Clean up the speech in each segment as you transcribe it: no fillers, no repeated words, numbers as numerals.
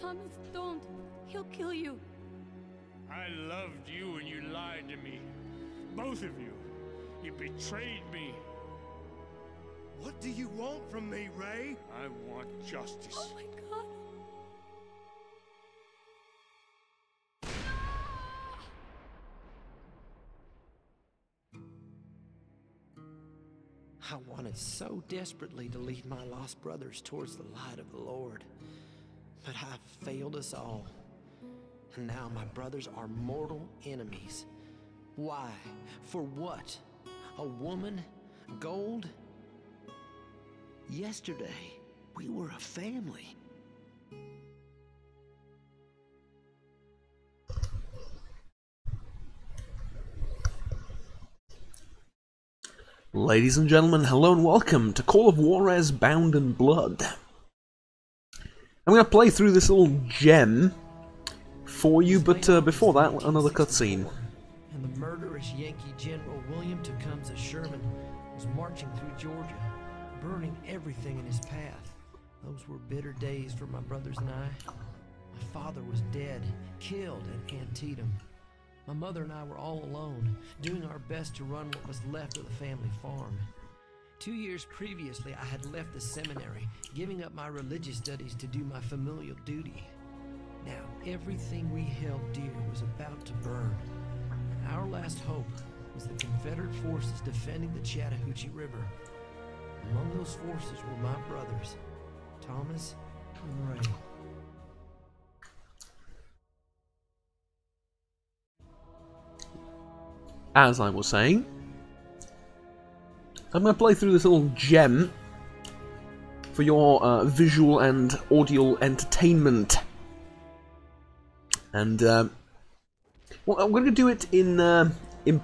Thomas, don't. He'll kill you. I loved you and you lied to me. Both of you. You betrayed me. What do you want from me, Ray? I want justice. Oh my God. I wanted so desperately to lead my lost brothers towards the light of the Lord, but I failed us all. And now my brothers are mortal enemies. Why? For what? A woman? Gold? Yesterday, we were a family. Ladies and gentlemen, hello and welcome to Call of Juarez Bound in Blood. I'm going to play through this little gem for you, but before that, another cutscene. And the murderous Yankee General William Tecumseh Sherman was marching through Georgia, burning everything in his path. Those were bitter days for my brothers and I. My father was dead, killed at Antietam. My mother and I were all alone, doing our best to run what was left of the family farm. 2 years previously, I had left the seminary, giving up my religious studies to do my familial duty. Now, everything we held dear was about to burn. Our last hope was the Confederate forces defending the Chattahoochee River. Among those forces were my brothers, Thomas and Ray. As I was saying, I'm going to play through this little gem for your visual and audio entertainment. And, well, I'm going to do it in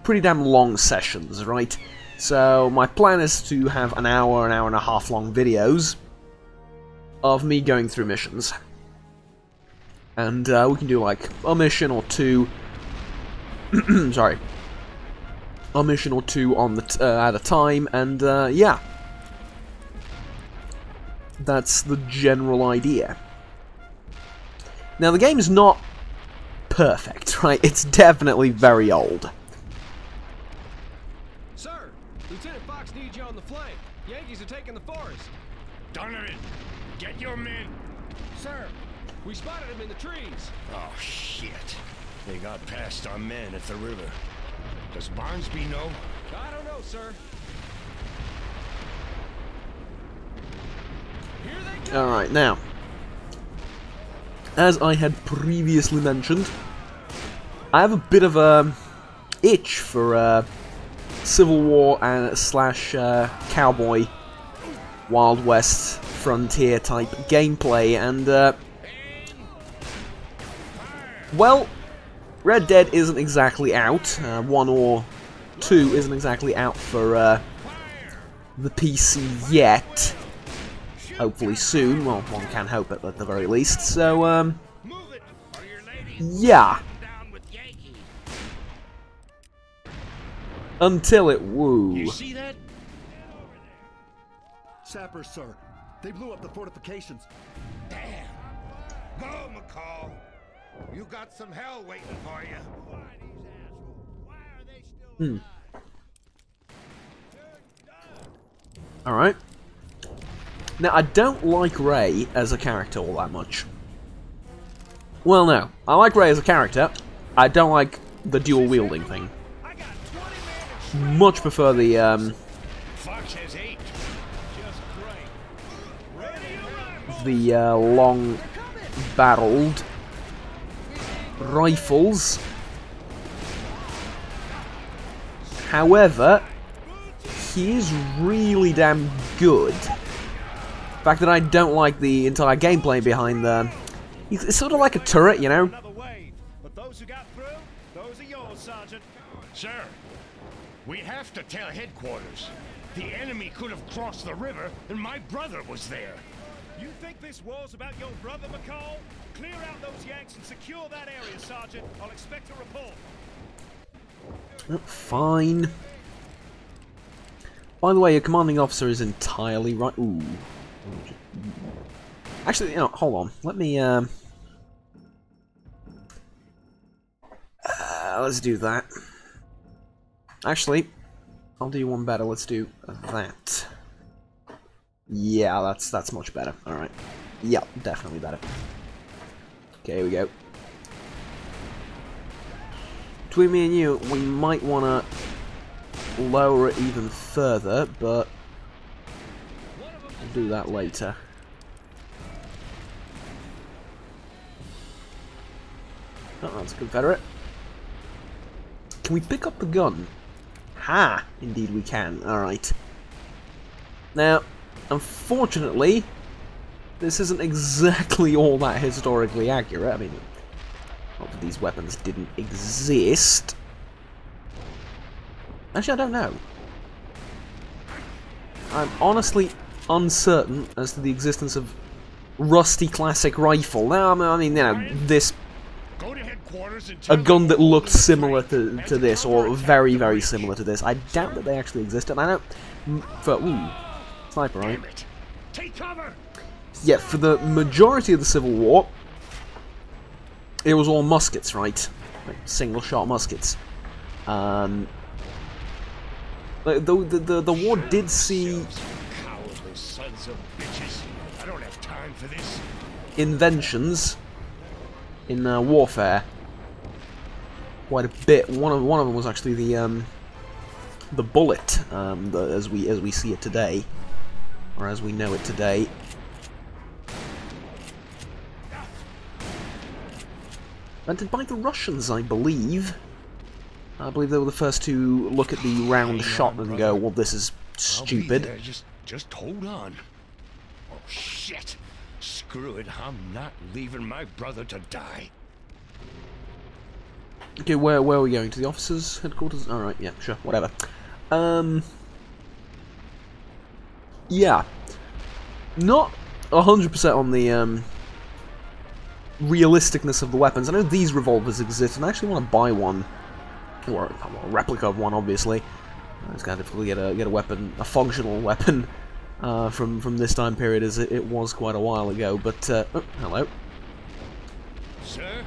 pretty damn long sessions, right? So, my plan is to have an hour and a half long videos of me going through missions. And we can do like a mission or two. Sorry. A mission or two on the at a time, and yeah, that's the general idea. Now the game is not perfect, right? It's definitely very old. Sir, Lieutenant Fox needs you on the flank. Yankees are taking the forest. Donovan, get your men. Sir, we spotted him in the trees. Oh, shit. They got past our men at the river. Does Barnsby know? I don't know, sir. Here they go. Alright, now, as I had previously mentioned, I have a bit of a itch for Civil War and slash cowboy Wild West frontier type gameplay, and well, Red Dead isn't exactly out. 1 or 2 isn't exactly out for the PC yet. Hopefully soon. Well, one can hope at the very least. So, yeah. Until it woo. You see that? Sappers, sir. They blew up the fortifications. Damn! Go, McCall! You got some hell waiting for you. Why are they still Alright. Now, I don't like Ray as a character all that much. Well, no. I like Ray as a character. I don't like the dual wielding thing. Much prefer the, Fox has 8. the long-barreled rifles. However, he is really damn good. The fact that I don't like the entire gameplay behind the... It's sort of like a turret, you know? But those who got through, those are yours, Sergeant. Sir, we have to tell headquarters. The enemy could have crossed the river, and my brother was there. You think this war's about your brother, McCall? Clear out those Yanks and secure that area, Sergeant. I'll expect a report. Fine. By the way, your commanding officer is entirely right. Ooh. Actually, you know, hold on. Let me Yeah, let's do that. Actually, I'll do one better. Let's do that. Yeah, that's much better. Alright. Yeah, definitely better. Okay, here we go. Between me and you, we might want to lower it even further, but we'll do that later. Oh, that's a Confederate. Can we pick up the gun? Ha! Indeed we can. Alright. Now, unfortunately, this isn't exactly all that historically accurate. I mean, not that these weapons didn't exist. Actually, I don't know. I'm honestly uncertain as to the existence of rusty classic rifle. Now, I mean, you know, this... a gun that looked similar to this, or very, very similar to this. I doubt that they actually existed. I know... ooh, sniper, right? Take cover. Yeah, for the majority of the Civil War, it was all muskets, right? Like single-shot muskets. The war did see Cowardly sons of bitches. I don't have time for this. inventions in warfare. Quite a bit. One of them was actually the bullet, as we see it today, or as we know it today. Invented by the Russians, I believe. I believe they were the first to look at the round shot and go, "Well, this is stupid." I'll be there. Just hold on. Oh shit! Screw it. I'm not leaving my brother to die. Okay, where are we going? To the officers' headquarters? Alright, yeah, sure, whatever. Yeah. Not 100% on the, realisticness of the weapons. I know these revolvers exist, and I actually want to buy one. Or a replica of one, obviously. It's kind of difficult to get a weapon, a functional weapon, from this time period, as it was quite a while ago, but, oh, hello. Sir?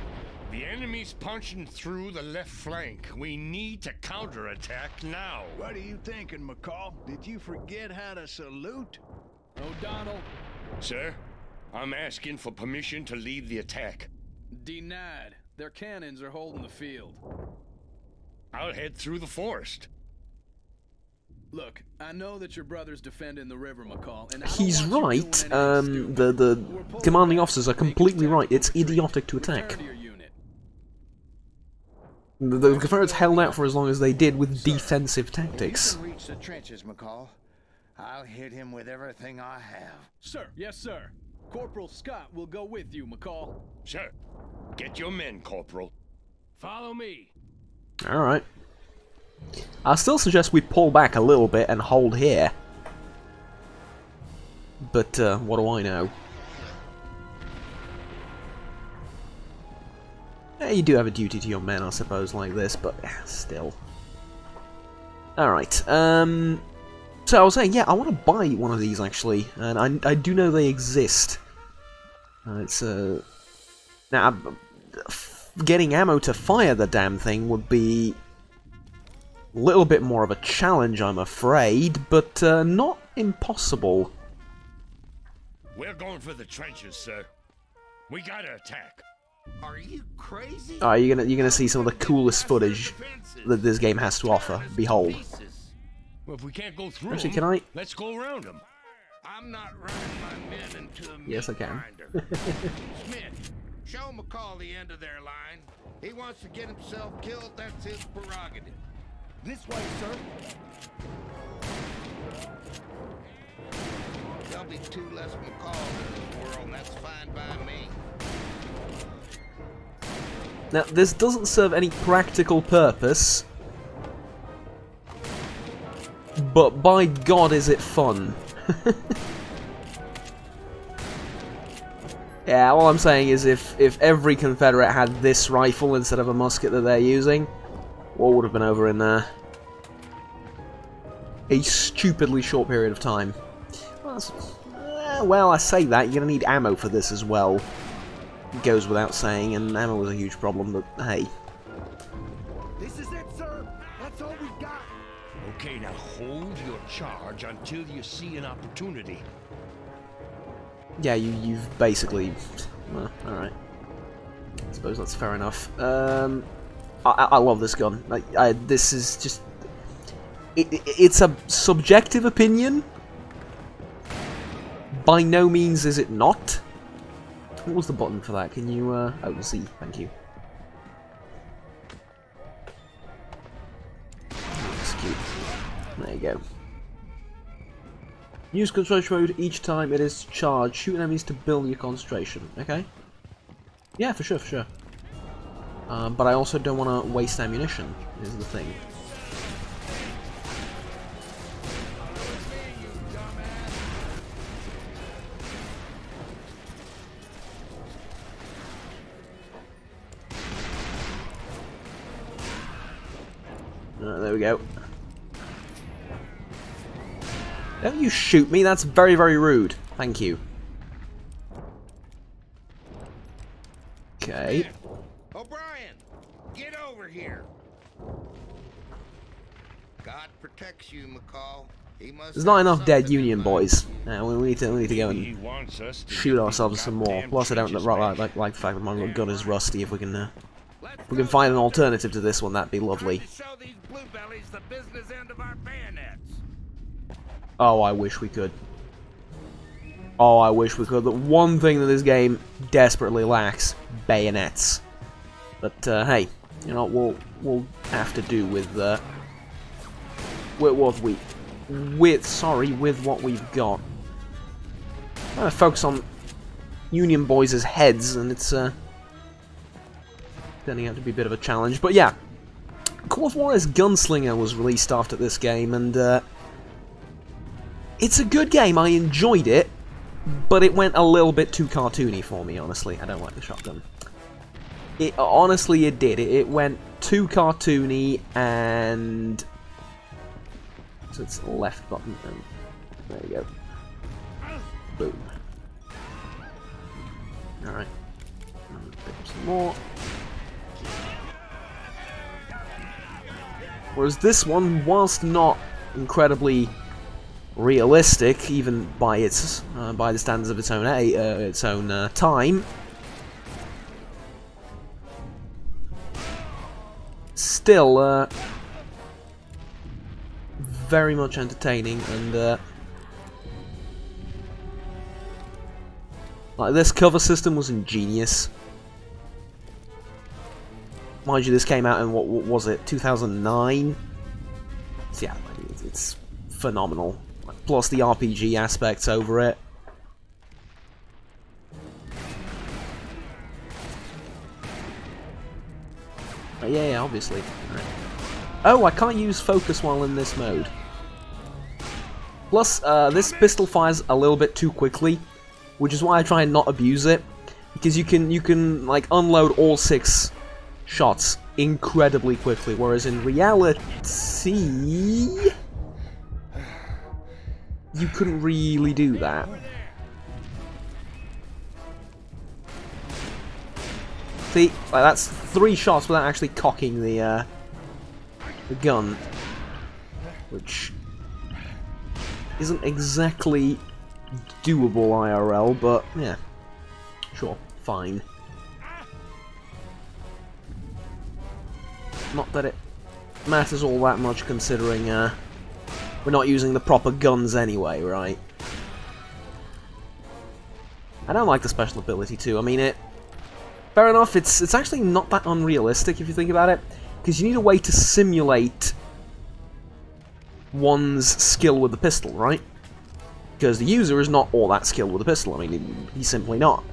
The enemy's punching through the left flank. We need to counterattack now. What are you thinking, McCall? Did you forget how to salute? O'Donnell, Sir, I'm asking for permission to lead the attack. denied. Their cannons are holding the field. I'll head through the forest. Look, I know that your brother's defending the river, McCall, and I don't He's want you right. doing anything stupid. The We're pulling commanding back. officers are Make a completely right. tactical It's retreat. idiotic to attack. Return to your unit. The Confederates held out for as long as they did with defensive tactics. You can reach the trenches, McCall. I'll hit him with everything I have. Sir, yes, sir. Corporal Scott will go with you, McCall. Sir, get your men, Corporal. Follow me. Alright. I still suggest we pull back a little bit and hold here. But, what do I know? Yeah, you do have a duty to your men, I suppose, like this, but still. Alright, so I was saying, yeah, I want to buy one of these, actually, and I do know they exist. It's, now, getting ammo to fire the damn thing would be a little bit more of a challenge, I'm afraid, but not impossible. We're going for the trenches, sir. We gotta attack. Are you crazy? Alright, you're gonna see some of the coolest footage that this game has to offer. Behold. Well, if we can't go through Actually, them, can I? let's go around them. I'm not running my men into a Yes, I meat can. grinder. Smith, show McCall the end of their line. He wants to get himself killed. That's his prerogative. This way, sir. There'll be two less McCalls in this world, and that's fine by me. Now, this doesn't serve any practical purpose, but by God is it fun. Yeah, all I'm saying is if every Confederate had this rifle instead of a musket that they're using, war would have been over in a stupidly short period of time. Well, I say that, you're going to need ammo for this as well. It goes without saying, and ammo was a huge problem, but hey. Okay, now hold your charge until you see an opportunity. Yeah, you've basically... Well, alright. I suppose that's fair enough. I love this gun. This is just... It's a subjective opinion. By no means is it not. What was the button for that? Can you... Oh, Z. Thank you. Execute. There you go. Use concentration mode each time it is charged. Shoot enemies to build your concentration. Okay. Yeah, for sure, for sure. But I also don't want to waste ammunition, is the thing. There we go. Don't you shoot me, that's very, very rude. Thank you. Okay. O'Brien, get over here. God protects you, McCall. He must There's not enough dead something Union in boys. We need to go He and wants us to shoot get ourselves these some more. goddamn Plus, I don't trenches like the fact that my gun is rusty. If we can find an alternative to this one, that'd be lovely. Show these blue bellies the business end of our bayonets. Oh, I wish we could. Oh, I wish we could. The one thing that this game desperately lacks: bayonets. But hey, you know, we'll have to do with what we've got. I'm gonna focus on Union boys' heads, and it's turning out to be a bit of a challenge. But yeah, Call of Juarez Gunslinger was released after this game, and it's a good game. I enjoyed it, but it went a little bit too cartoony for me, honestly. I don't like the shotgun. Honestly, it did. It went too cartoony, and... So it's the left button, and there you go. Boom. Alright. Pick up some more. Whereas this one, whilst not incredibly realistic, even by the standards of its own time, still very much entertaining, and like, this cover system was ingenious. Mind you, this came out in what was it, 2009? So yeah, it's phenomenal. Plus the RPG aspects over it. Yeah, obviously. Right. Oh, I can't use focus while in this mode. Plus, this pistol fires a little bit too quickly, which is why I try and not abuse it, because you can like unload all 6 shots incredibly quickly, whereas in reality you couldn't really do that. See, like, that's 3 shots without actually cocking the gun, which isn't exactly doable IRL, but yeah, sure, fine. Not that it matters all that much, considering we're not using the proper guns anyway, right? I don't like the special ability too. I mean, fair enough, it's actually not that unrealistic if you think about it, because you need a way to simulate one's skill with the pistol, right? Because the user is not all that skilled with a pistol. I mean, he's simply not.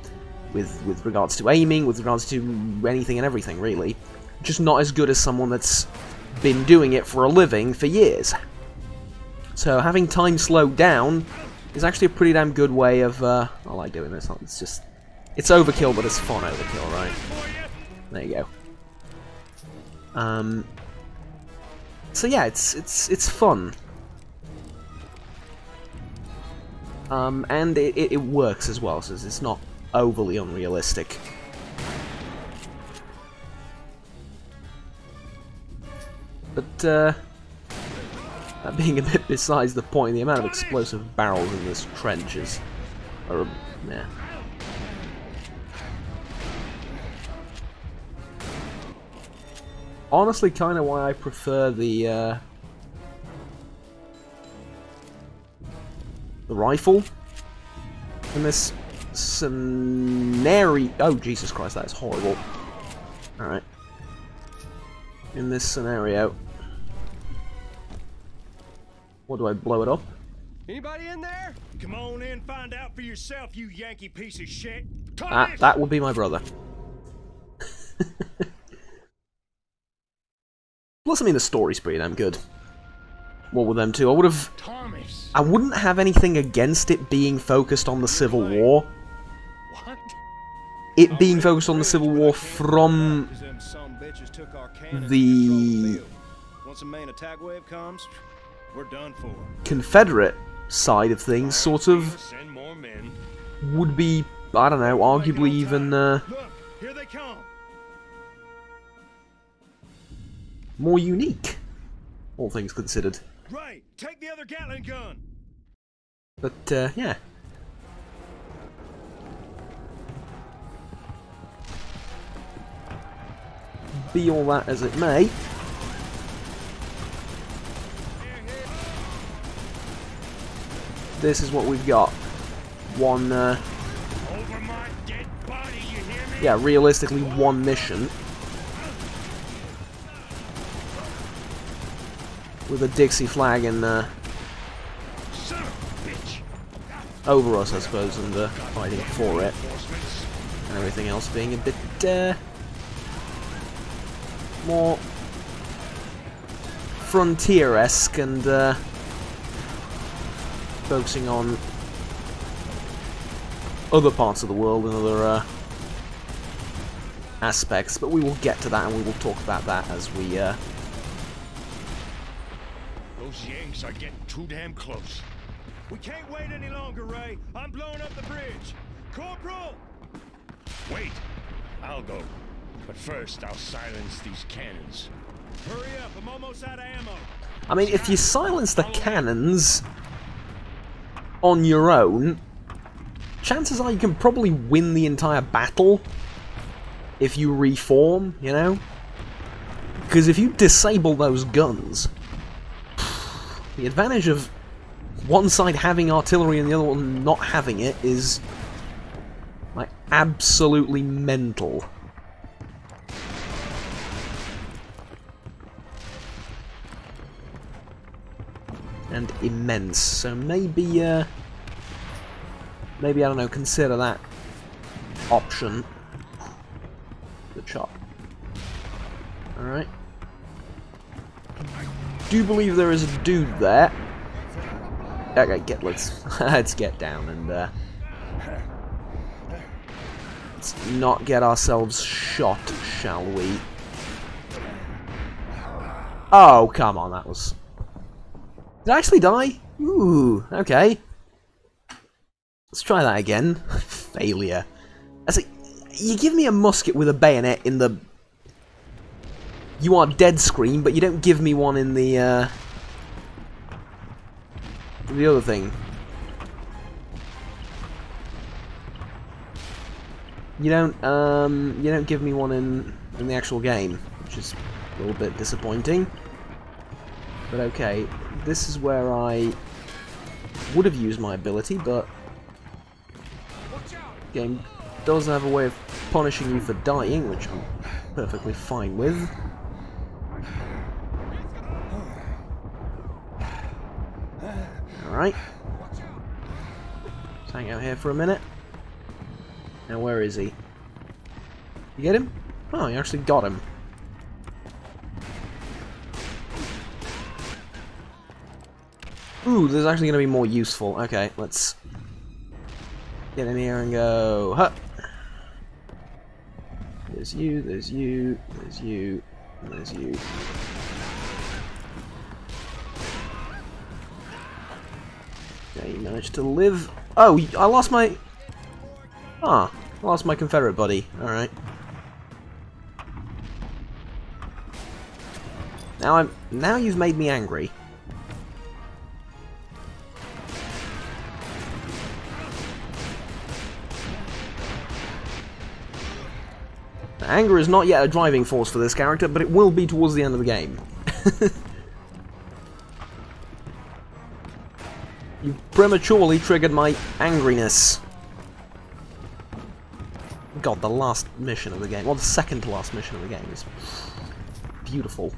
With regards to aiming, with regards to anything and everything, really. Just not as good as someone that's been doing it for a living for years. So having time slowed down is actually a pretty damn good way of... I like doing this. It's just... It's overkill, but it's fun overkill, right? There you go. So yeah, it's fun. And it works as well, so it's not overly unrealistic. But That being a bit besides the point, the amount of explosive barrels in this trench is... yeah. Honestly, kind of why I prefer the rifle in this scenario. Oh, Jesus Christ, that is horrible. Alright. In this scenario. What do I blow it up? Anybody in there? Come on in, find out for yourself, you Yankee piece of shit. That would be my brother. Plus, I mean, the story's pretty damn good. What with them two? I wouldn't have anything against it being focused on the Civil War. What? It being focused on the Civil War from the Once a main attack wave comes, we're done for. Confederate side of things, sort of, would be, I don't know, arguably even Look, here they come. more unique, all things considered. Right, take the other Gatling gun. But, yeah. Be all that as it may. This is what we've got. One, Over my dead body, you hear me? yeah, realistically one mission. With a Dixie flag and, Son of a bitch. over us, I suppose, and fighting for it. And everything else being a bit, more frontier-esque and, focusing on other parts of the world and other, aspects. But we will get to that, and we will talk about that as we, Those Yanks are getting too damn close. We can't wait any longer, Ray. I'm blowing up the bridge. Corporal! Wait, I'll go. But first, I'll silence these cannons. Hurry up, I'm almost out of ammo. I mean, if you silence the cannons on your own, chances are you can probably win the entire battle if you reform, you know? Because if you disable those guns, the advantage of one side having artillery and the other one not having it is, like, absolutely mental. And immense. So maybe, maybe, I don't know, consider that option. Good shot. Alright. Do believe there is a dude there. Okay, let's get down and let's not get ourselves shot, shall we? Oh, come on, that was... Did I actually die? Ooh, okay. Let's try that again. Failure. You give me a musket with a bayonet in the... You are dead screen, but you don't give me one in the other thing. You don't give me one in the actual game, which is a little bit disappointing. But okay, this is where I would have used my ability, but the game does have a way of punishing you for dying, which I'm perfectly fine with. Alright. Let's hang out here for a minute. Now, where is he? You get him? Oh, you actually got him. Ooh, this is actually going to be more useful. Okay, let's get in here and go. Huh. There's you, there's you, there's you, and there's you. Okay, you managed to live. Oh, I lost my... Ah, I lost my Confederate buddy. Alright. Now you've made me angry. Anger is not yet a driving force for this character, but it will be towards the end of the game. You prematurely triggered my angriness. God, the last mission of the game, well, the second to last mission of the game is beautiful.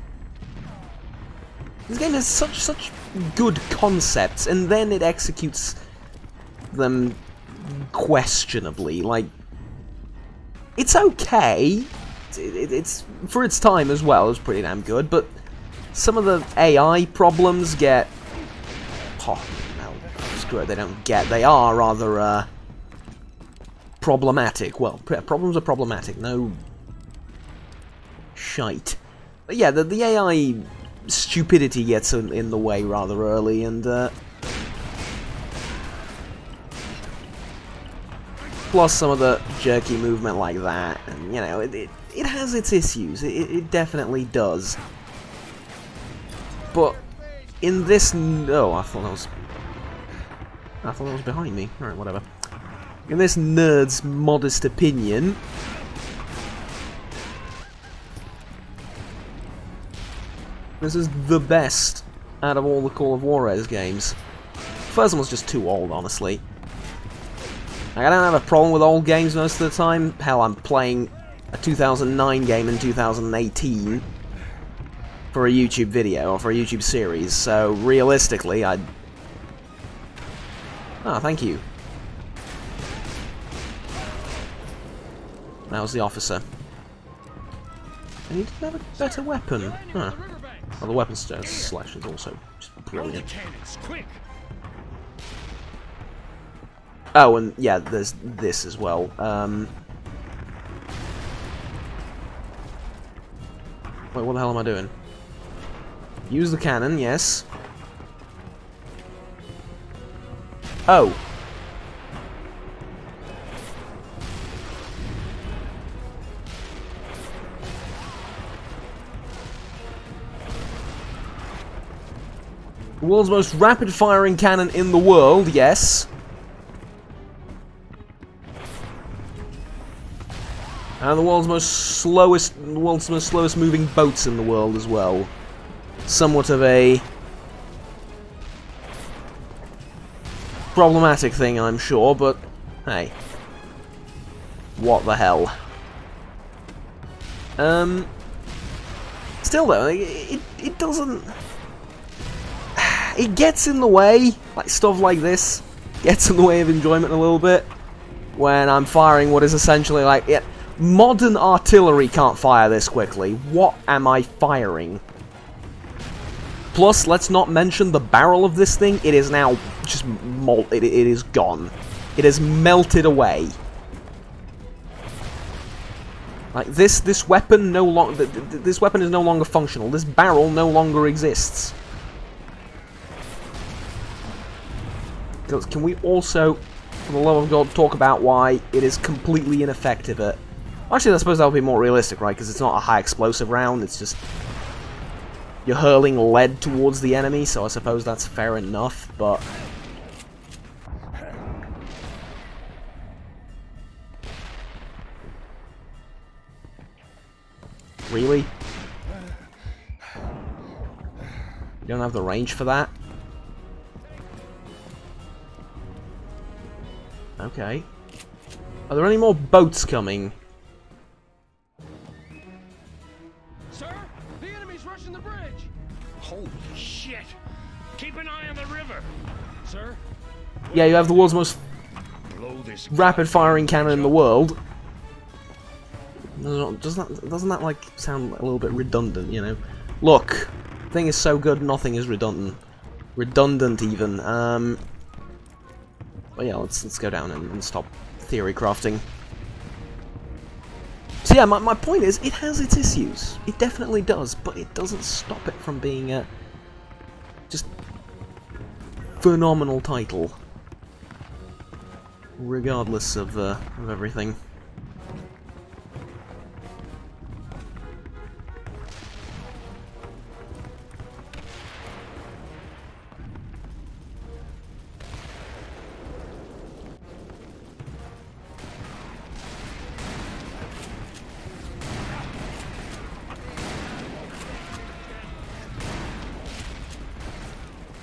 This game has such good concepts, and then it executes them questionably. Like, it's okay. It's for its time as well. It's pretty damn good, but some of the AI problems get. Oh no, screw it. They don't get. They are rather problematic. Well, problems are problematic. No shite. But yeah, the AI stupidity gets in the way rather early, and plus some of the jerky movement like that, and you know, it has its issues. It definitely does. But in this, no, I thought that was behind me. All right, whatever. In this nerd's modest opinion, this is the best out of all the Call of Juarez games. First one was just too old, honestly. Like, I don't have a problem with old games most of the time. Hell, I'm playing a 2009 game in 2018 for a YouTube video, or for a YouTube series, so realistically, I'd... Oh, thank you. That was the officer. And he didn't have a better weapon. Huh. Well, the weapon slash is also just brilliant. Oh, and yeah, there's this as well. Wait, what the hell am I doing? Use the cannon, yes. Oh. The world's most rapid-firing cannon in the world, yes. And the world's most slowest moving boats in the world as well. Somewhat of a problematic thing, I'm sure, but hey, what the hell? Still though, it doesn't. It gets in the way, like stuff like this gets in the way of enjoyment a little bit when I'm firing what is essentially like modern artillery can't fire this quickly. What am I firing? Plus, let's not mention the barrel of this thing. It is now just it is gone. It has melted away. Like this weapon no longer. This weapon is no longer functional. This barrel no longer exists. Can we also, for the love of God, talk about why it is completely ineffective at... Actually, I suppose that would be more realistic, right? Because it's not a high explosive round, it's just... You're hurling lead towards the enemy, so I suppose that's fair enough, but... Really? You don't have the range for that? Okay. Are there any more boats coming? Sir, the enemy's rushing the bridge. Holy shit! Keep an eye on the river. Sir? Yeah, you have the world's most Blow this rapid-firing cannon in the world. Doesn't that like sound a little bit redundant? You know, look, thing is so good, nothing is redundant. Redundant even. But yeah, let's go down and stop theory crafting. So yeah, my point is, it has its issues. It definitely does, but it doesn't stop it from being a just phenomenal title, regardless of everything.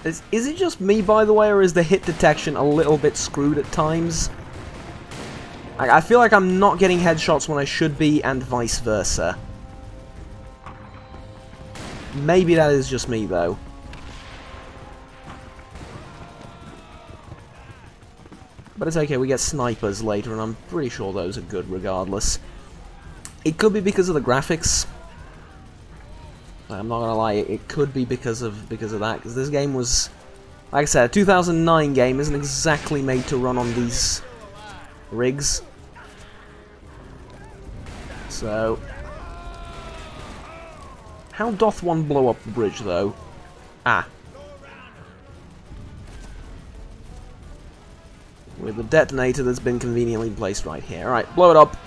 Is it just me, by the way, or is the hit detection a little bit screwed at times? I feel like I'm not getting headshots when I should be, and vice versa. Maybe that is just me, though. But it's okay, we get snipers later, and I'm pretty sure those are good regardless. It could be because of the graphics. I'm not gonna lie, it could be because of that, because this game was, like I said, a 2009 game isn't exactly made to run on these rigs. So, how doth one blow up the bridge, though? Ah. With the detonator that's been conveniently placed right here. Alright, blow it up.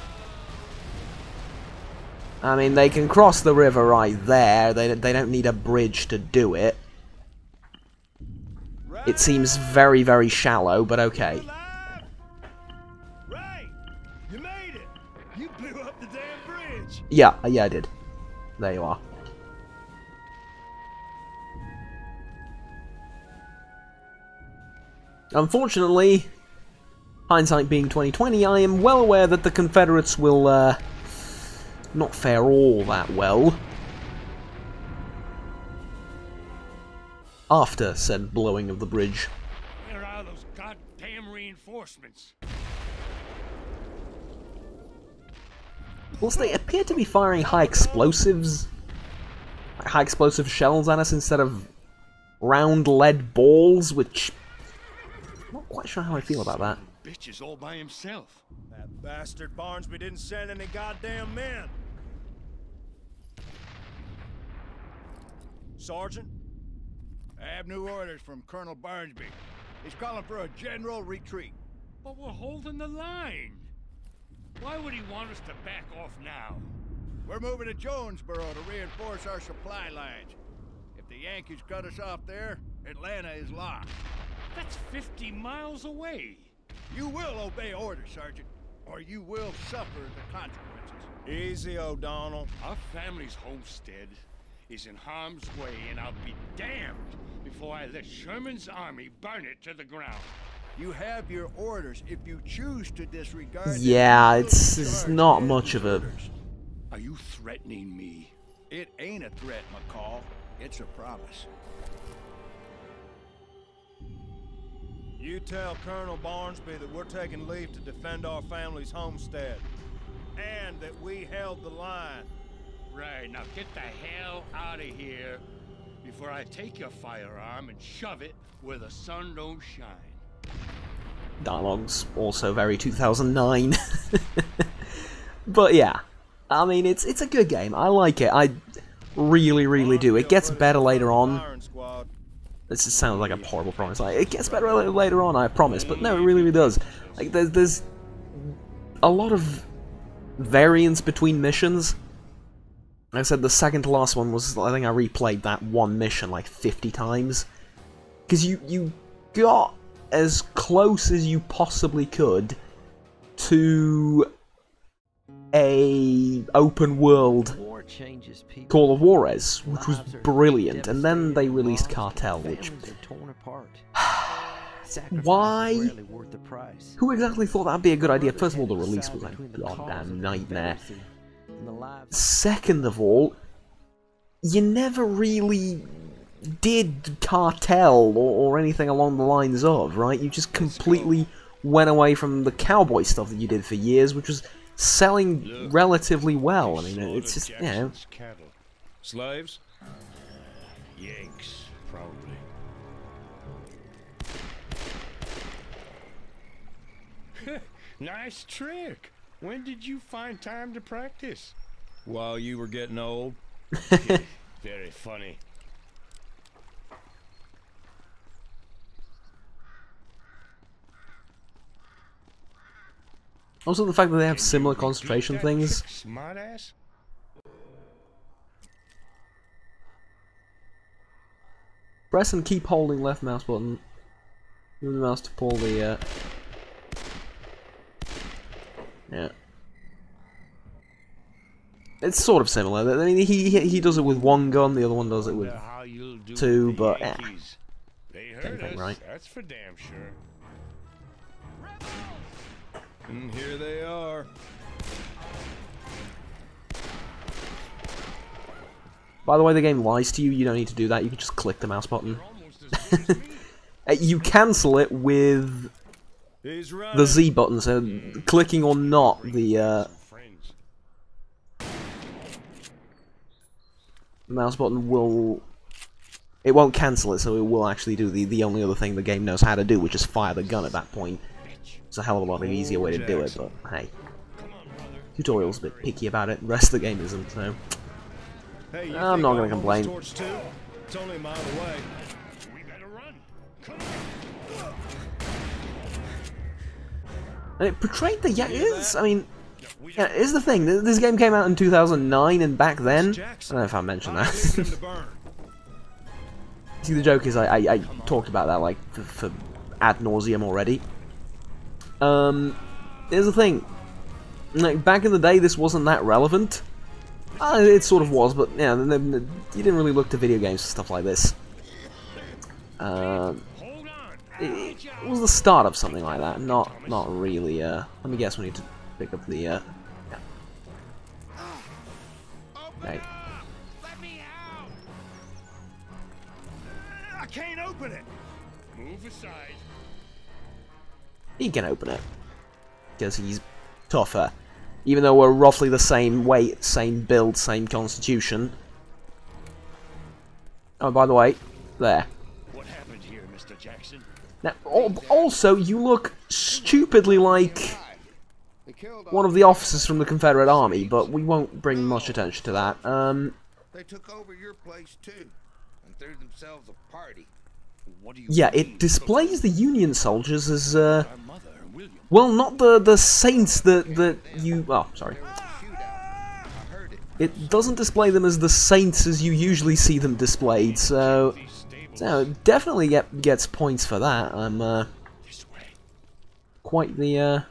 I mean, they can cross the river right there. They don't need a bridge to do it. It seems very, very shallow, but okay. Right! You made it! You blew up the damn bridge! Yeah, I did. There you are. Unfortunately, hindsight being 2020, I am well aware that the Confederates will, not fare all that well after said blowing of the bridge. Where are those goddamn reinforcements? Plus, they appear to be firing high explosives, like high explosive shells at us instead of round lead balls, which I'm not quite sure how I feel about that. Bitch is all by himself. That bastard Barnsby didn't send any goddamn men! Sergeant? I have new orders from Colonel Barnsby. He's calling for a general retreat. But we're holding the line. Why would he want us to back off now? We're moving to Jonesboro to reinforce our supply lines. If the Yankees cut us off there, Atlanta is lost. That's 50 miles away. You will obey orders, Sergeant, or you will suffer the consequences. Easy, O'Donnell. Our family's homestead is in harm's way, and I'll be damned before I let Sherman's army burn it to the ground. You have your orders. If you choose to disregard them, Yeah, you will it's be charged not with much of a... deserters. Are you threatening me? It ain't a threat, McCall. It's a promise. You tell Colonel Barnsby that we're taking leave to defend our family's homestead. And that we held the line. Right, now get the hell out of here before I take your firearm and shove it where the sun don't shine. Dialogue's also very 2009. But yeah, I mean, it's a good game. I like it. I really, really do. It gets better later on. This just sounds like a horrible promise. Like, it gets better later on, I promise. But no, it really, really does. Like, there's a lot of variance between missions. Like I said, the second to last one was, I think I replayed that one mission like 50 times. Because you got as close as you possibly could to a open world Call of Juarez, which was brilliant, and then they released Cartel, which... Why? Who exactly thought that'd be a good idea? First of all, the release was a goddamn nightmare. Second of all, you never really did Cartel or anything along the lines of, right? You just completely went away from the cowboy stuff that you did for years, which was selling relatively well. I mean, it's just, you know... Slaves? Yanks, probably. Nice trick. When did you find time to practice? While you were getting old? Very funny. Also, the fact that they have similar concentration things. Smartass? Press and keep holding left mouse button. Move the mouse to pull the, yeah. It's sort of similar. I mean, he does it with one gun, the other one does it with two, but They Same heard thing, us, right? that's for damn sure. And here they are. By the way, the game lies to you. You don't need to do that. You can just click the mouse button. You cancel it with He's running. the Z button, so clicking or not, the mouse button will... It won't cancel it, so it will actually do the only other thing the game knows how to do, which is fire the gun at that point. It's a hell of a lot of easier way to do it, but hey. Tutorial's a bit picky about it, the rest of the game isn't, so... Hey, you I'm think not our gonna complain. home's torched too? It's only a mile away. We better run. And it portrayed the... Yeah, it is, I mean... Yeah, here's the thing, this game came out in 2009, and back then... I don't know if I mentioned that. See, the joke is I talked about that, like, for ad nauseum already. Here's the thing. Like, back in the day, this wasn't that relevant. It sort of was, but, yeah, you didn't really look to video games for stuff like this. It was the start of something like that, not really, let me guess, we need to pick up the, yeah. Okay. Let me out. I can't open it. Move aside. He can open it. Because he's tougher. Even though we're roughly the same weight, same build, same constitution. Oh, by the way, there. What happened here, Mr. Jackson? Now, also, you look stupidly like one of the officers from the Confederate Army, but we won't bring much attention to that. They took over your place too, and threw themselves a party. What do you Yeah, it displays the Union soldiers as, well, not the saints that you... Oh, sorry. It doesn't display them as the saints as you usually see them displayed, so it definitely gets points for that. I'm quite the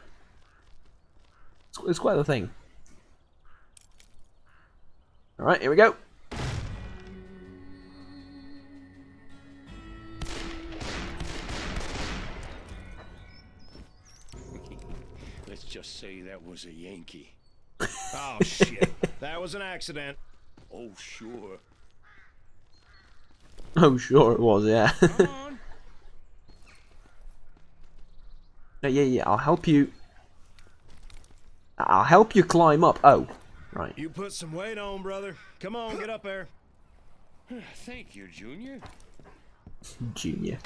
it's quite the thing. All right, here we go. Let's just say that was a Yankee. Oh, shit. That was an accident. Oh, sure. Oh, sure it was, yeah. Come on. Yeah, I'll help you. I'll help you climb up. Oh, right. You put some weight on, brother. Come on, get up there. Thank you, Junior. Junior.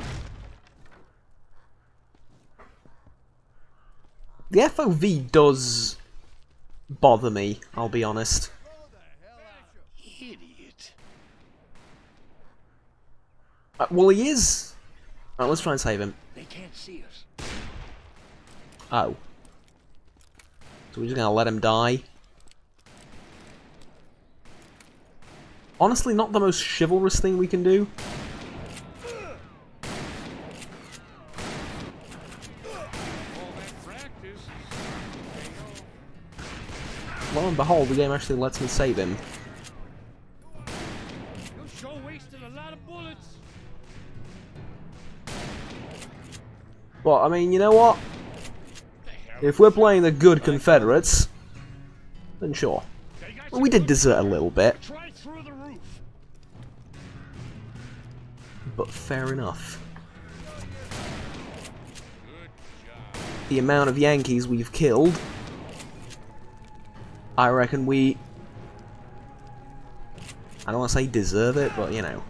The FOV does bother me, I'll be honest. Idiot. Well, he is. Right, let's try and save him. They can't see us. Oh. So we're just gonna let him die? Honestly, not the most chivalrous thing we can do. Lo and behold, the game actually lets me save him. You sure wasted a lot of bullets. But, I mean, you know what? If we're playing the good Confederates, then sure. Well, we did desert a little bit. Try through the roof. But fair enough. The amount of Yankees we've killed, I reckon we... I don't want to say deserve it, but you know.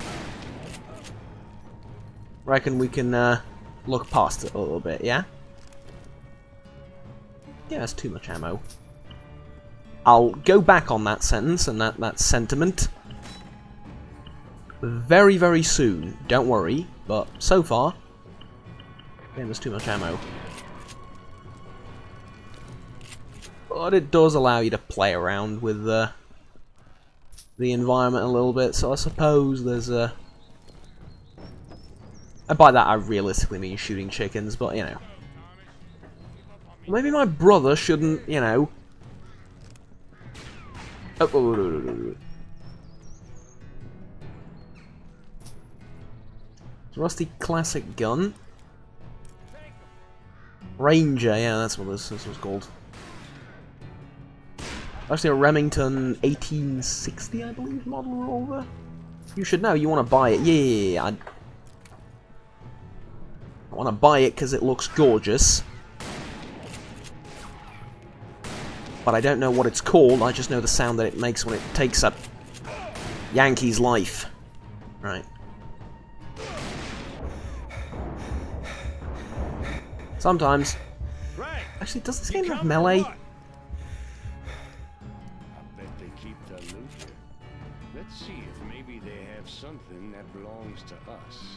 Reckon we can look past it a little bit, yeah? Yeah, that's too much ammo. I'll go back on that sentence and that sentiment very, very soon. Don't worry, but so far, yeah, there's too much ammo. But it does allow you to play around with the environment a little bit, so I suppose there's a... And by that I realistically mean shooting chickens, but you know. Maybe my brother shouldn't, you know... So Rusty classic gun. Ranger, yeah, that's what this was called. Actually, a Remington 1860, I believe, model revolver. You should know. You want to buy it? Yeah. I want to buy it because it looks gorgeous. But I don't know what it's called. I just know the sound that it makes when it takes up Yankee's life. Right. Sometimes. Actually, does this game have melee? I bet they keep the loot here. Let's see if maybe they have something that belongs to us.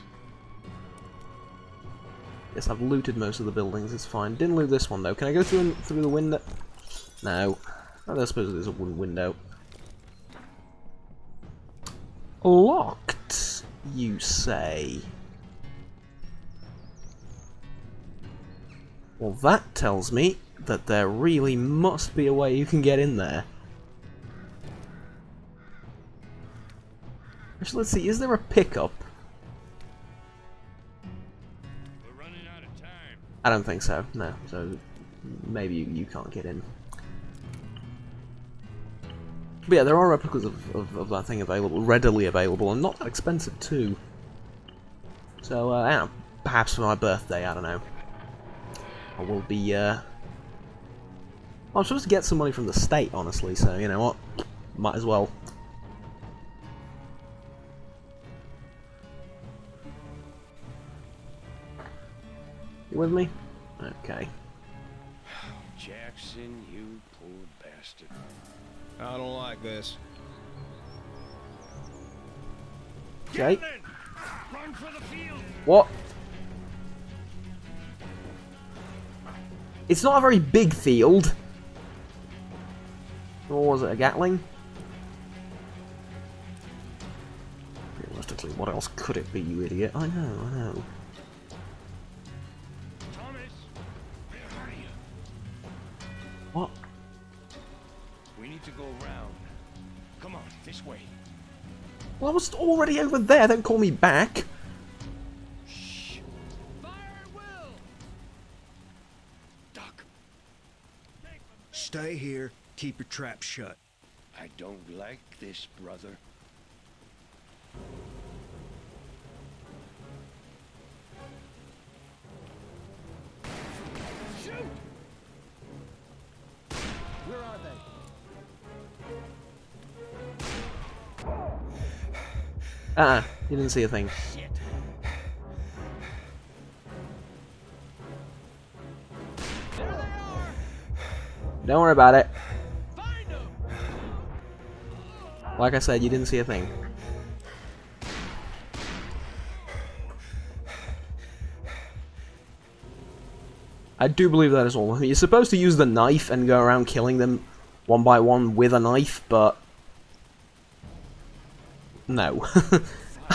Yes, I've looted most of the buildings, it's fine. Didn't loot this one though. Can I go through the window? No. I suppose there's a wooden window. Locked, you say? Well, that tells me that there really must be a way you can get in there. Actually, let's see, is there a pickup? We're running out of time. I don't think so, no. So, maybe you can't get in. But yeah, there are replicas of that thing available, readily available, and not that expensive too. So, I don't know, perhaps for my birthday, I don't know. I will be, I'm supposed to get some money from the state, honestly, so, you know what? Might as well. You with me? Okay. Jackson, you poor bastard. I don't like this. Okay. Run for the field. What? It's not a very big field. Or was it a Gatling? Realistically, what else could it be, you idiot? I know. Thomas, where are you? What? We need to go around. Come on, this way. Well, I was already over there, don't call me back. Shh. Fire at will! Duck. Stay here. Keep your trap shut. I don't like this, brother. Shoot! Where are they? You didn't see a thing. Shit. There they are! Don't worry about it. Find them! Like I said, you didn't see a thing. I do believe that is all. You're supposed to use the knife and go around killing them one by one with a knife, but... no.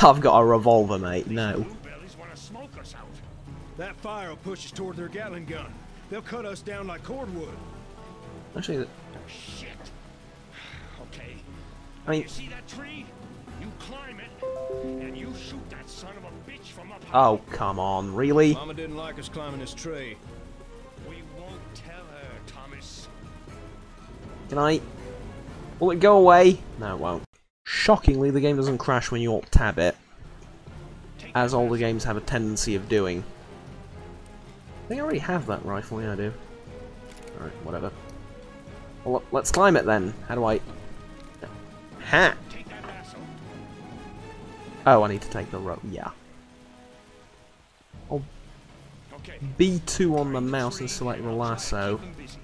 I've got a revolver, mate. No. Bluebellies want to smoke us out. That fire will push us toward their Gatling gun. They'll cut us down like cordwood. Actually, Shit. Okay. I mean... You see that tree? You climb it, and you shoot that son of a bitch from up high. oh, come on. Really? Mama didn't like us climbing this tree. We won't tell her, Thomas. Can I... will it go away? No, it won't. Shockingly, the game doesn't crash when you alt-tab it, as older games have a tendency of doing. I think I already have that rifle, yeah I do. Alright, whatever. Well, let's climb it then. How do I... ha! Take that lasso. Oh, I need to take the rope, yeah. I'll Okay. B2 on the mouse and select the lasso. Keep 'em busy.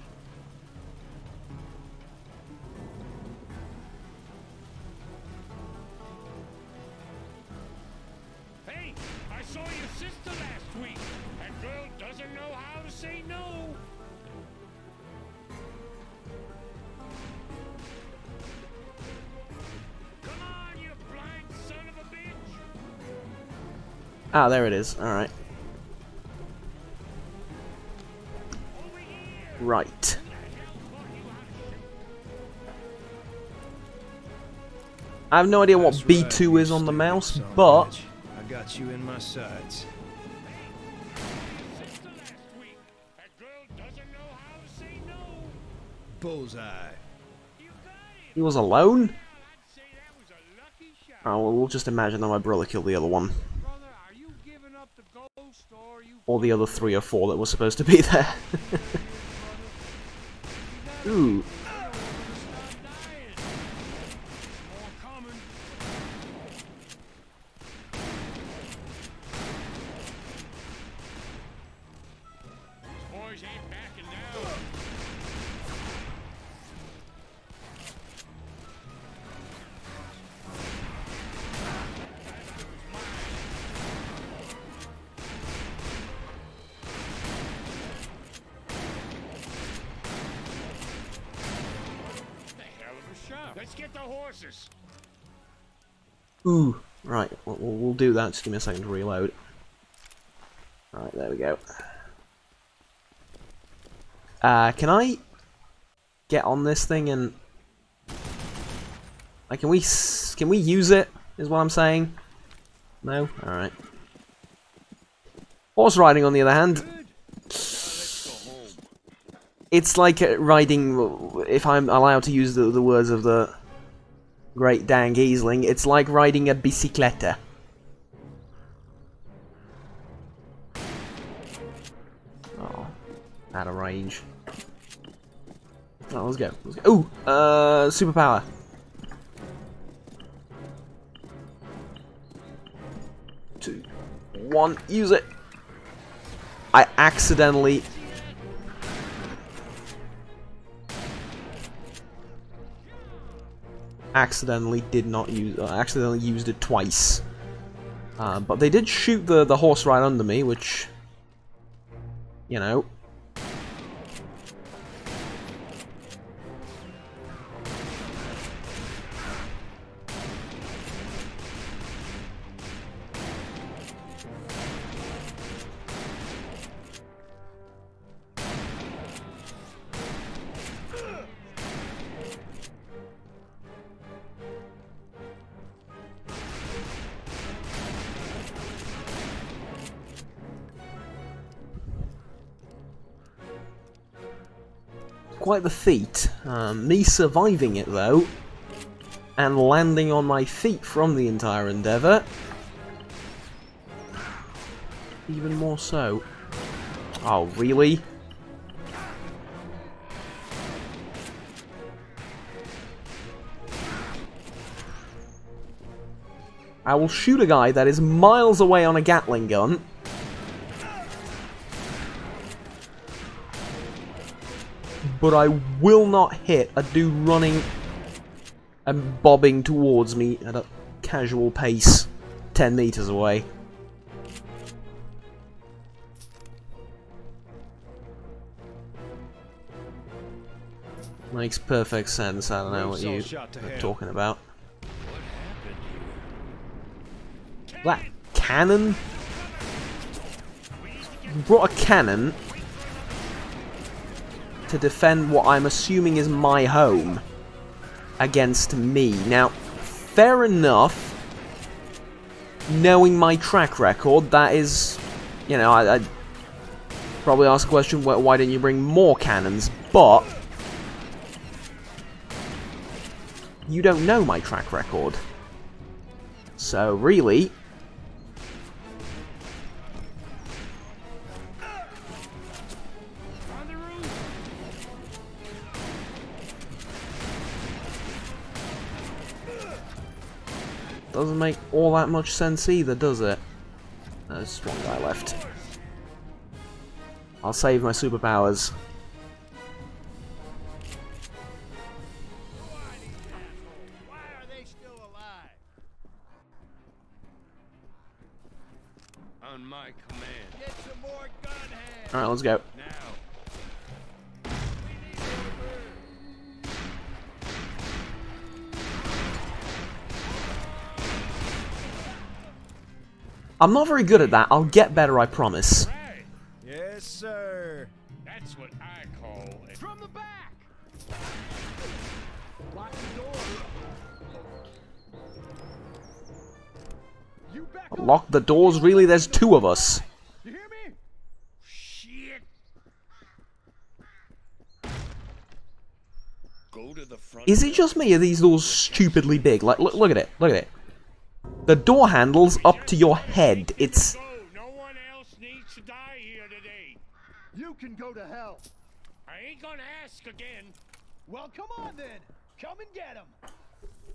Hey, I saw your sister last week. That girl doesn't know how to say no. Come on, you blind son of a bitch. Ah, there it is. Alright. Over here. Right. I have no idea what That's right, B2 you is on the stupid mouse, son of a but bitch. I I got you in my sights. Bullseye. He was alone? Oh, well, we'll just imagine that my brother killed the other one. Or the other 3 or 4 that were supposed to be there. Ooh. Let's get the horses. Ooh, right, we'll do that. Just give me a second to reload. Right, there we go. Can I get on this thing and... Like, can we use it, is what I'm saying? No? Alright. Horse riding, on the other hand... It's like riding, if I'm allowed to use the words of the great Dan Giesling, it's like riding a bicicletta. Oh, out of range. Oh, let's go. Ooh, superpower. Two, one, use it. I accidentally... accidentally used it twice. But they did shoot the horse right under me, which, you know. Quite the feat. Me surviving it, though, and landing on my feet from the entire endeavour. Even more so. Oh, really? I will shoot a guy that is miles away on a Gatling gun. But I will not hit a dude running and bobbing towards me at a casual pace 10 meters away. Makes perfect sense. I don't know what you're talking about. That cannon? You brought a cannon to defend what I'm assuming is my home against me. Now, fair enough, knowing my track record, that is, you know, I'd probably ask a question, why didn't you bring more cannons? But you don't know my track record. So, really... doesn't make all that much sense either, does it? There's one guy left. I'll save my superpowers. Why are they still alive? On my command. Get some more gun hands. Alright, let's go. Now. I'm not very good at that. I'll get better, I promise. Right. Yes, sir. That's what I call it. From the back! Lock the door. You back Lock the doors? Really? There's two of us. You hear me? Shit! Go to the front. Is it just me, or are these doors stupidly big? Like, look at it. Look at it. The door handle's up to your head. It's... No one else needs to die here today. You can go to hell. I ain't gonna ask again. Well, come on then. Come and get him.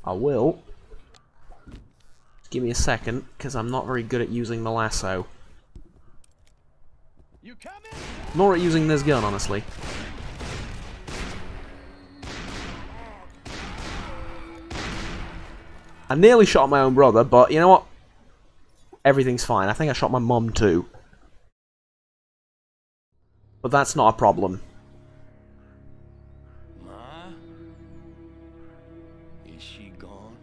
I will. Give me a second, because I'm not very good at using the lasso. You coming? Nor at using this gun, honestly. I nearly shot my own brother, but you know what? Everything's fine. I think I shot my mum too. But that's not a problem. Ma? Is she gone?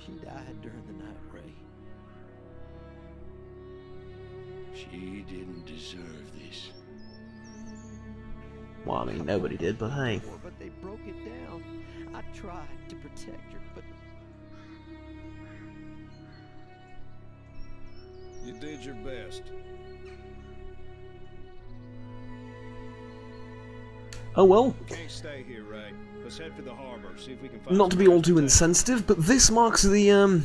She died during the night, Ray. She didn't deserve this. Well, I mean, nobody did, but hey. But they broke it down. I tried to protect her, but You did your best. Oh well. Can't stay here, Ray. Let's head for the harbor, see if we can find Not to be all too insensitive, but this marks the,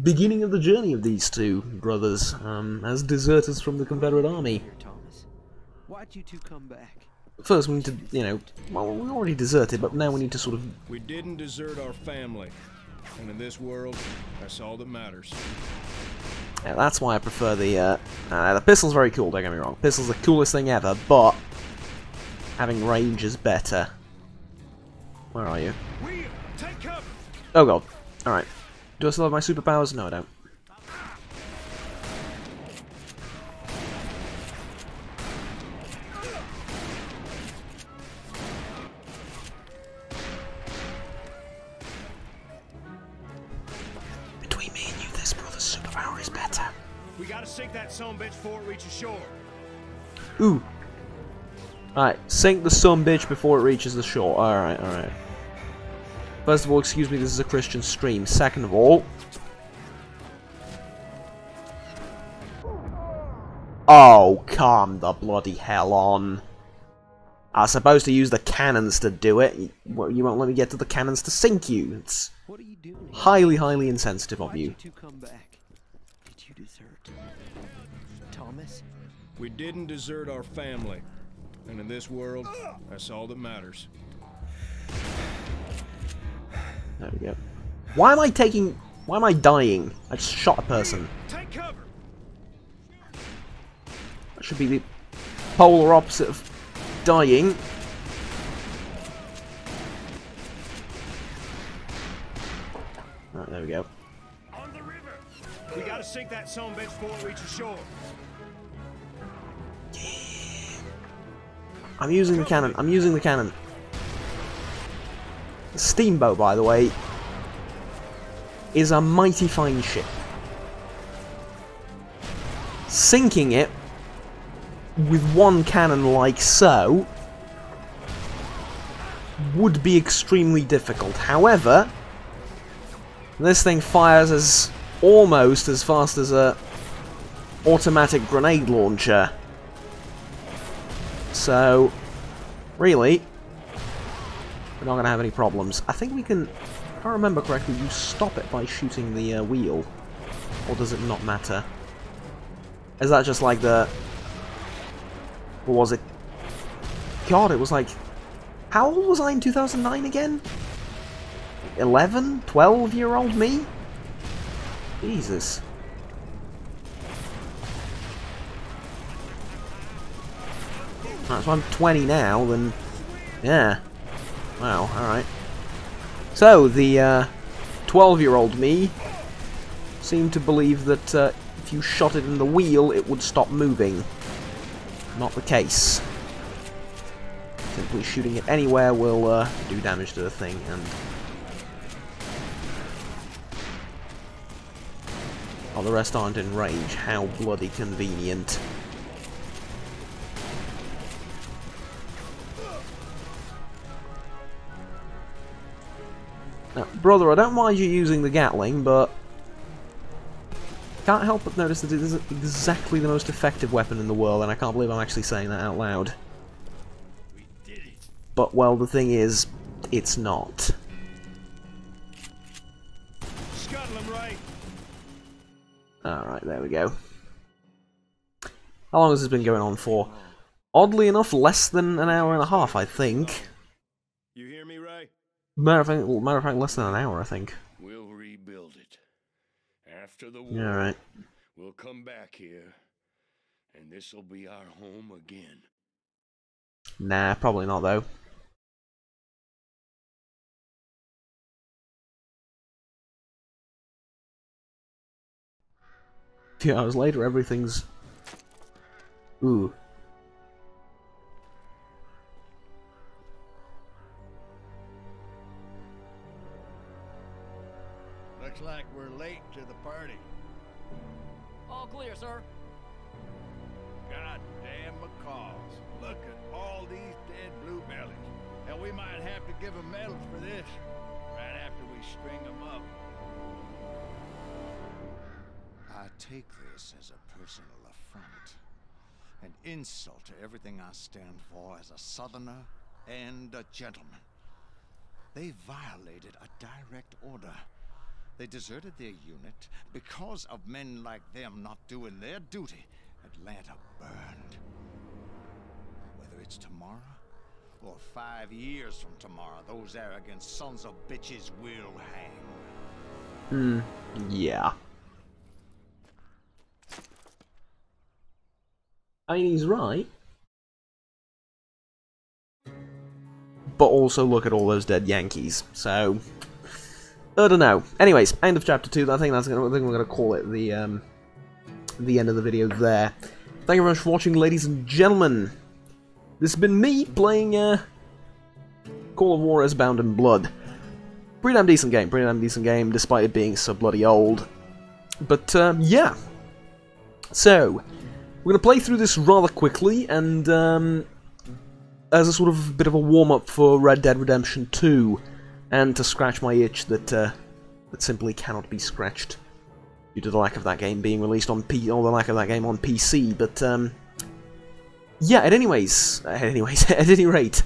beginning of the journey of these two brothers, as deserters from the Confederate Army. here, Thomas. Why'd you two come back? First we need to, you know, well, we already deserted, but now we need to sort of... We didn't desert our family. And in this world, that's all that matters. Yeah, that's why I prefer the pistol's very cool, don't get me wrong. Pistol's the coolest thing ever, but having range is better. Where are you? Will, take cover! Oh god. Alright. Do I still have my superpowers? No, I don't. Between me and you, this brother's superpower is better. We gotta sink that son bitch before it reaches shore. Ooh. Alright, sink the sumbitch before it reaches the shore. Alright, alright. First of all, excuse me, this is a Christian stream. Second of all... Oh, calm the bloody hell on. I was supposed to use the cannons to do it. You won't let me get to the cannons to sink you. It's What are you doing here? highly, highly insensitive of Why'd you. you two come back? Did you desert? Thomas? We didn't desert our family. And in this world, that's all that matters. There we go. Why am I dying? I just shot a person. Take cover! That should be the polar opposite of dying. Right, there we go. On the river! We gotta sink that son bitch before it reaches shore. I'm using the cannon. I'm using the cannon. The steamboat, by the way, is a mighty fine ship. Sinking it with one cannon like so would be extremely difficult. However, this thing fires as almost as fast as a automatic grenade launcher. So, really, we're not going to have any problems. I think we can, if I remember correctly, you stop it by shooting the wheel. Or does it not matter? Is that just like the... What was it? God, it was like... How old was I in 2009 again? 11? 12-year-old me? Jesus. Right, so I'm 20 now, then... Yeah. Wow, alright. So, the 12-year-old me seemed to believe that if you shot it in the wheel, it would stop moving. Not the case. Simply shooting it anywhere will do damage to the thing, and... Oh, the rest aren't in range. How bloody convenient. Now, brother, I don't mind you using the Gatling, but Can't help but notice that it isn't exactly the most effective weapon in the world, and I can't believe I'm actually saying that out loud. We did it. But, well, the thing is, it's not. Scuttle him, Ray. Alright, there we go. How long has this been going on for? Oddly enough, less than an hour and a half, I think. You hear me, Ray? Matter of fact, less than an hour, I think. We'll rebuild it. After the war, Alright. we'll come back here, and this'll be our home again. Nah, probably not, though. A few hours later, everything's... Ooh. Looks like we're late to the party. All clear, sir. God damn macaws. Look at all these dead bluebellies. And we might have to give them medals for this, right after we string them up. I take this as a personal affront. An insult to everything I stand for as a Southerner and a gentleman. They violated a direct order. They deserted their unit because of men like them not doing their duty. Atlanta burned. Whether it's tomorrow or 5 years from tomorrow, those arrogant sons of bitches will hang. Yeah. I mean, he's right. But also look at all those dead Yankees, so... I don't know. Anyways, end of chapter 2. I think we're gonna call it the end of the video there. Thank you very much for watching, ladies and gentlemen. This has been me playing Call of Juarez Bound in Blood. Pretty damn decent game, despite it being so bloody old. But yeah. So we're gonna play through this rather quickly, and as a sort of bit of a warm-up for Red Dead Redemption 2. And to scratch my itch that simply cannot be scratched due to the lack of that game being released on or the lack of that game on PC. But yeah. At any rate,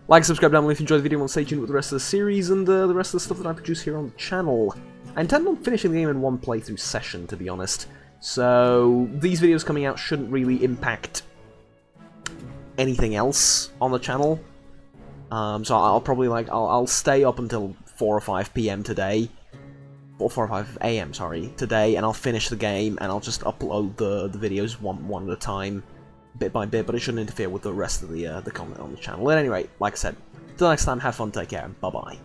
like, subscribe down below if you enjoyed the video, and we'll stay tuned with the rest of the series and the rest of the stuff that I produce here on the channel. I intend on finishing the game in one playthrough session, to be honest. So these videos coming out shouldn't really impact anything else on the channel. So I'll probably, I'll stay up until 4 or 5 PM today. Or 4 or 5 AM, sorry, today, and I'll finish the game, and I'll just upload the videos one at a time, bit by bit, but it shouldn't interfere with the rest of the content on the channel. At any rate, like I said, till next time, have fun, take care, and bye-bye.